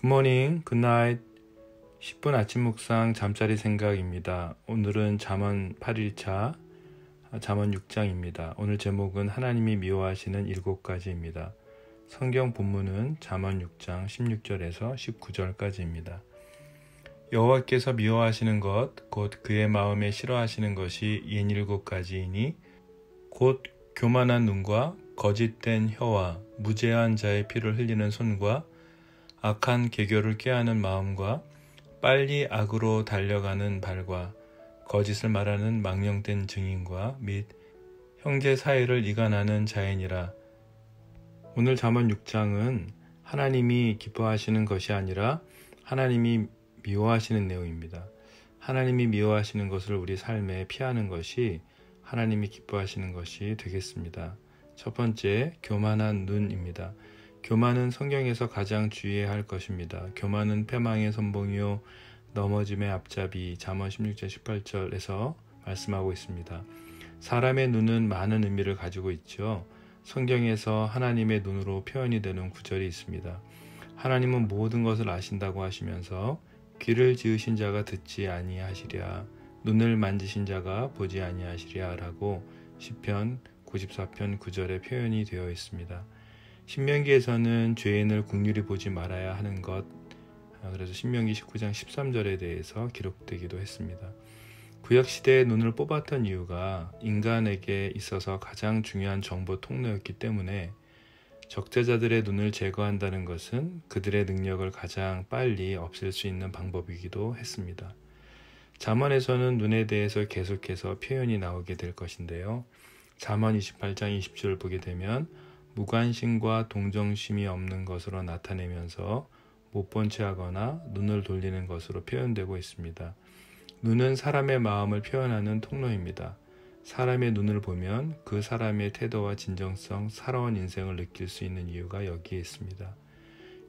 굿모닝, 굿나잇, 10분 아침 묵상 잠자리 생각입니다. 오늘은 잠언 8일차, 잠언 6장입니다. 오늘 제목은 하나님이 미워하시는 7가지입니다. 성경 본문은 잠언 6장 16절에서 19절까지입니다. 여호와께서 미워하시는 것, 곧 그의 마음에 싫어하시는 것이 67가지이니 곧 교만한 눈과 거짓된 혀와 무죄한 자의 피를 흘리는 손과 악한 계교를 꾀하는 마음과 빨리 악으로 달려가는 발과 거짓을 말하는 망령된 증인과 및 형제 사이를 이간하는 자이니라. 오늘 잠언 6장은 하나님이 기뻐하시는 것이 아니라 하나님이 미워하시는 내용입니다. 하나님이 미워하시는 것을 우리 삶에 피하는 것이 하나님이 기뻐하시는 것이 되겠습니다. 첫 번째, 교만한 눈입니다. 교만은 성경에서 가장 주의해야 할 것입니다. 교만은 패망의 선봉이요 넘어짐의 앞잡이, 잠언 16절 18절에서 말씀하고 있습니다. 사람의 눈은 많은 의미를 가지고 있죠. 성경에서 하나님의 눈으로 표현이 되는 구절이 있습니다. 하나님은 모든 것을 아신다고 하시면서 귀를 지으신 자가 듣지 아니하시랴, 눈을 만지신 자가 보지 아니하시랴 라고 시편 94편 9절에 표현이 되어 있습니다. 신명기에서는 죄인을 긍휼히 보지 말아야 하는 것, 그래서 신명기 19장 13절에 대해서 기록되기도 했습니다. 구약시대에 눈을 뽑았던 이유가 인간에게 있어서 가장 중요한 정보 통로였기 때문에 적재자들의 눈을 제거한다는 것은 그들의 능력을 가장 빨리 없앨 수 있는 방법이기도 했습니다. 잠언에서는 눈에 대해서 계속해서 표현이 나오게 될 것인데요. 잠언 28장 20절을 보게 되면 무관심과 동정심이 없는 것으로 나타내면서 못 본 채 하거나 눈을 돌리는 것으로 표현되고 있습니다. 눈은 사람의 마음을 표현하는 통로입니다. 사람의 눈을 보면 그 사람의 태도와 진정성, 살아온 인생을 느낄 수 있는 이유가 여기에 있습니다.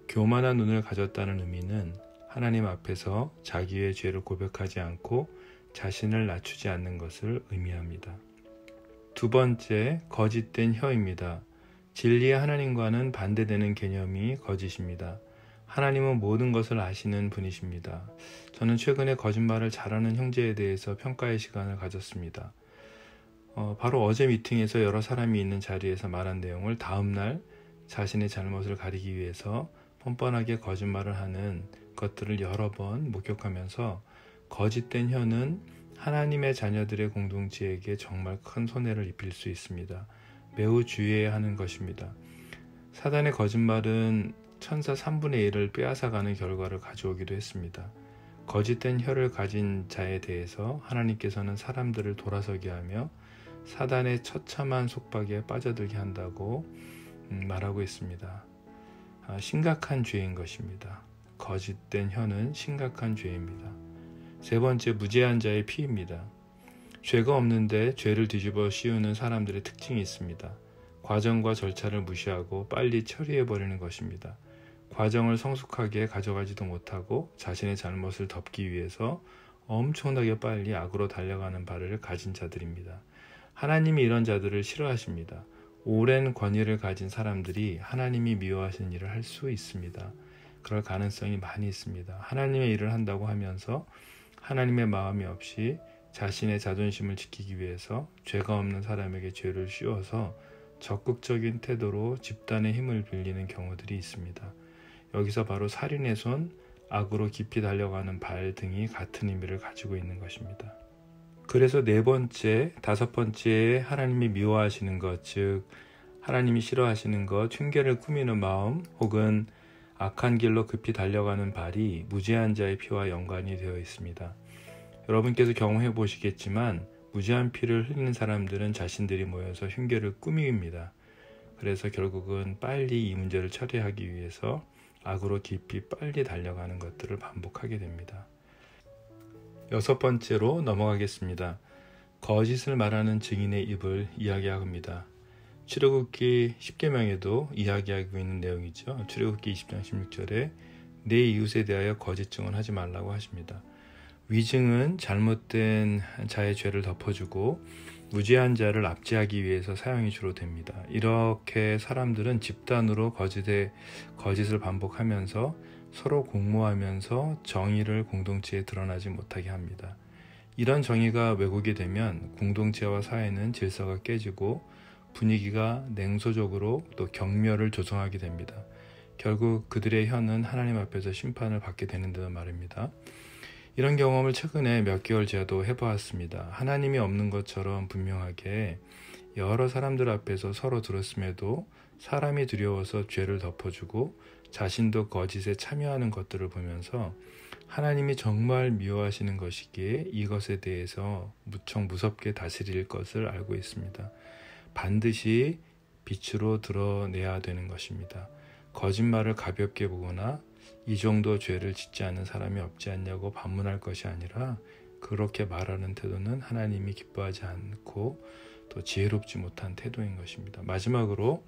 교만한 눈을 가졌다는 의미는 하나님 앞에서 자기의 죄를 고백하지 않고 자신을 낮추지 않는 것을 의미합니다. 두 번째, 거짓된 혀입니다. 진리의 하나님과는 반대되는 개념이 거짓입니다. 하나님은 모든 것을 아시는 분이십니다. 저는 최근에 거짓말을 잘하는 형제에 대해서 평가의 시간을 가졌습니다. 바로 어제 미팅에서 여러 사람이 있는 자리에서 말한 내용을 다음날 자신의 잘못을 가리기 위해서 뻔뻔하게 거짓말을 하는 것들을 여러 번 목격하면서 거짓된 혀는 하나님의 자녀들의 공동체에게 정말 큰 손해를 입힐 수 있습니다. 매우 주의해야 하는 것입니다. 사단의 거짓말은 천사 3분의 1을 빼앗아가는 결과를 가져오기도 했습니다. 거짓된 혀를 가진 자에 대해서 하나님께서는 사람들을 돌아서게 하며 사단의 처참한 속박에 빠져들게 한다고 말하고 있습니다. 심각한 죄인 것입니다. 거짓된 혀는 심각한 죄입니다. 세 번째, 무죄한 자의 피입니다. 죄가 없는데 죄를 뒤집어 씌우는 사람들의 특징이 있습니다. 과정과 절차를 무시하고 빨리 처리해버리는 것입니다. 과정을 성숙하게 가져가지도 못하고 자신의 잘못을 덮기 위해서 엄청나게 빨리 악으로 달려가는 발을 가진 자들입니다. 하나님이 이런 자들을 싫어하십니다. 오랜 권위를 가진 사람들이 하나님이 미워하시는 일을 할 수 있습니다. 그럴 가능성이 많이 있습니다. 하나님의 일을 한다고 하면서 하나님의 마음이 없이 자신의 자존심을 지키기 위해서 죄가 없는 사람에게 죄를 씌워서 적극적인 태도로 집단의 힘을 빌리는 경우들이 있습니다. 여기서 바로 살인의 손, 악으로 깊이 달려가는 발 등이 같은 의미를 가지고 있는 것입니다. 그래서 네 번째, 다섯 번째에 하나님이 미워하시는 것, 즉 하나님이 싫어하시는 것, 흉계를 꾸미는 마음 혹은 악한 길로 급히 달려가는 발이 무죄한 자의 피와 연관이 되어 있습니다. 여러분께서 경험해 보시겠지만 무죄한 피를 흘리는 사람들은 자신들이 모여서 흉계를 꾸밉니다. 그래서 결국은 빨리 이 문제를 처리하기 위해서 악으로 깊이 빨리 달려가는 것들을 반복하게 됩니다. 여섯 번째로 넘어가겠습니다. 거짓을 말하는 증인의 입을 이야기합니다. 출애굽기 10계명에도 이야기하고 있는 내용이죠. 출애굽기 20장 16절에 내 이웃에 대하여 거짓 증언하지 말라고 하십니다. 위증은 잘못된 자의 죄를 덮어주고 무죄한 자를 압제하기 위해서 사용이 주로 됩니다. 이렇게 사람들은 집단으로 거짓을 반복하면서 서로 공모하면서 정의를 공동체에 드러나지 못하게 합니다. 이런 정의가 왜곡이 되면 공동체와 사회는 질서가 깨지고 분위기가 냉소적으로 또 경멸을 조성하게 됩니다. 결국 그들의 혀는 하나님 앞에서 심판을 받게 되는데도 말입니다. 이런 경험을 최근에 몇 개월 제도 해보았습니다. 하나님이 없는 것처럼 분명하게 여러 사람들 앞에서 서로 들었음에도 사람이 두려워서 죄를 덮어주고 자신도 거짓에 참여하는 것들을 보면서 하나님이 정말 미워하시는 것이기에 이것에 대해서 무척 무섭게 다스릴 것을 알고 있습니다. 반드시 빛으로 드러내야 되는 것입니다. 거짓말을 가볍게 보거나 이 정도 죄를 짓지 않는 사람이 없지 않냐고 반문할 것이 아니라 그렇게 말하는 태도는 하나님이 기뻐하지 않고 또 지혜롭지 못한 태도인 것입니다. 마지막으로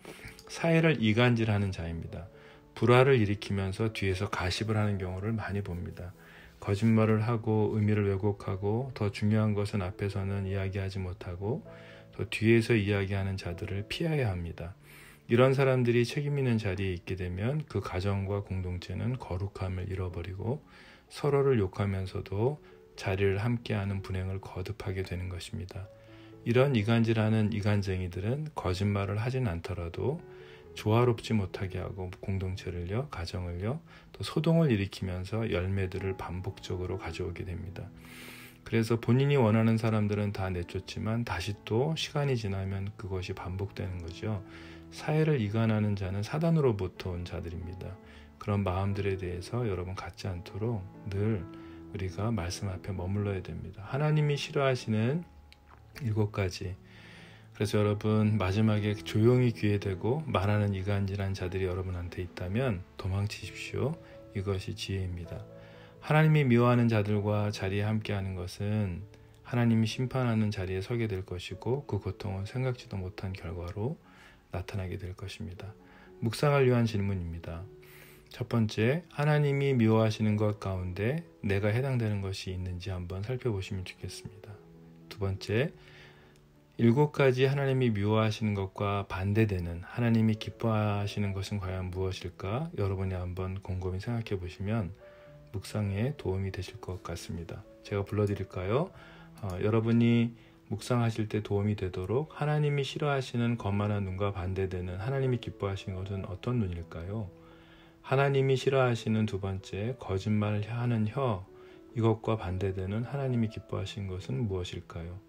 사회를 이간질하는 자입니다. 불화를 일으키면서 뒤에서 가십을 하는 경우를 많이 봅니다. 거짓말을 하고 의미를 왜곡하고 더 중요한 것은 앞에서는 이야기하지 못하고 또 뒤에서 이야기하는 자들을 피해야 합니다. 이런 사람들이 책임 있는 자리에 있게 되면 그 가정과 공동체는 거룩함을 잃어버리고 서로를 욕하면서도 자리를 함께하는 분행을 거듭하게 되는 것입니다. 이런 이간질하는 이간쟁이들은 거짓말을 하진 않더라도 조화롭지 못하게 하고 공동체를요, 가정을요, 또 소동을 일으키면서 열매들을 반복적으로 가져오게 됩니다. 그래서 본인이 원하는 사람들은 다 내쫓지만 다시 또 시간이 지나면 그것이 반복되는 거죠. 사회를 이간하는 자는 사단으로부터 온 자들입니다. 그런 마음들에 대해서 여러분 갖지 않도록 늘 우리가 말씀 앞에 머물러야 됩니다. 하나님이 싫어하시는 7가지. 그래서 여러분 마지막에 조용히 귀에 대고 말하는 이간질한 자들이 여러분한테 있다면 도망치십시오. 이것이 지혜입니다. 하나님이 미워하는 자들과 자리에 함께하는 것은 하나님이 심판하는 자리에 서게 될 것이고 그 고통은 생각지도 못한 결과로 나타나게 될 것입니다. 묵상을 위한 질문입니다. 첫 번째, 하나님이 미워하시는 것 가운데 내가 해당되는 것이 있는지 한번 살펴보시면 좋겠습니다. 두 번째, 7가지 하나님이 미워하시는 것과 반대되는 하나님이 기뻐하시는 것은 과연 무엇일까? 여러분이 한번 곰곰이 생각해 보시면 묵상에 도움이 되실 것 같습니다. 제가 불러드릴까요? 여러분이 묵상하실 때 도움이 되도록 하나님이 싫어하시는 거만한 눈과 반대되는 하나님이 기뻐하시는 것은 어떤 눈일까요? 하나님이 싫어하시는 두 번째, 거짓말하는 혀, 이것과 반대되는 하나님이 기뻐하시는 것은 무엇일까요?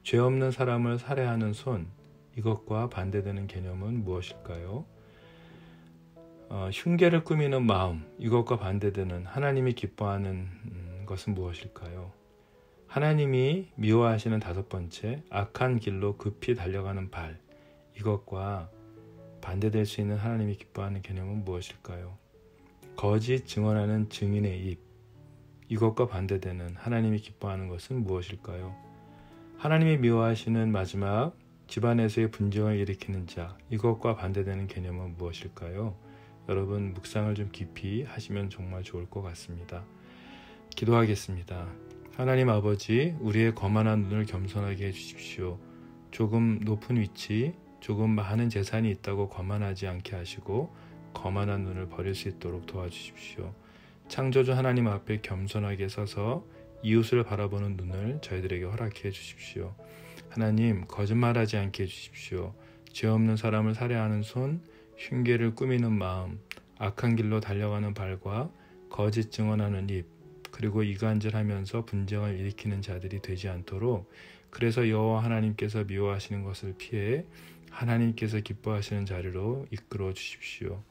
죄 없는 사람을 살해하는 손, 이것과 반대되는 개념은 무엇일까요? 흉계를 꾸미는 마음, 이것과 반대되는 하나님이 기뻐하는 것은 무엇일까요? 하나님이 미워하시는 5번째, 악한 길로 급히 달려가는 발, 이것과 반대될 수 있는 하나님이 기뻐하는 개념은 무엇일까요? 거짓 증언하는 증인의 입, 이것과 반대되는 하나님이 기뻐하는 것은 무엇일까요? 하나님이 미워하시는 마지막, 집안에서의 분쟁을 일으키는 자, 이것과 반대되는 개념은 무엇일까요? 여러분 묵상을 좀 깊이 하시면 정말 좋을 것 같습니다. 기도하겠습니다. 하나님 아버지, 우리의 거만한 눈을 겸손하게 해주십시오. 조금 높은 위치, 조금 많은 재산이 있다고 거만하지 않게 하시고 거만한 눈을 버릴 수 있도록 도와주십시오. 창조주 하나님 앞에 겸손하게 서서 이웃을 바라보는 눈을 저희들에게 허락해 주십시오. 하나님, 거짓말하지 않게 해주십시오. 죄 없는 사람을 살해하는 손, 흉계를 꾸미는 마음, 악한 길로 달려가는 발과 거짓 증언하는 입, 그리고 이간질하면서 분쟁을 일으키는 자들이 되지 않도록, 그래서 여호와 하나님께서 미워하시는 것을 피해 하나님께서 기뻐하시는 자리로 이끌어 주십시오.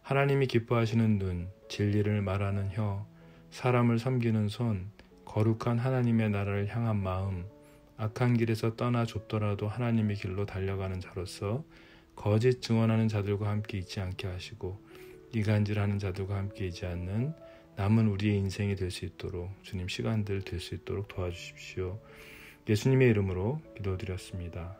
하나님이 기뻐하시는 눈, 진리를 말하는 혀, 사람을 섬기는 손, 거룩한 하나님의 나라를 향한 마음, 악한 길에서 떠나 좁더라도 하나님의 길로 달려가는 자로서 거짓 증언하는 자들과 함께 있지 않게 하시고 이간질하는 자들과 함께 있지 않는 남은 우리의 인생이 될 수 있도록 주님 시간들 될 수 있도록 도와주십시오. 예수님의 이름으로 기도드렸습니다.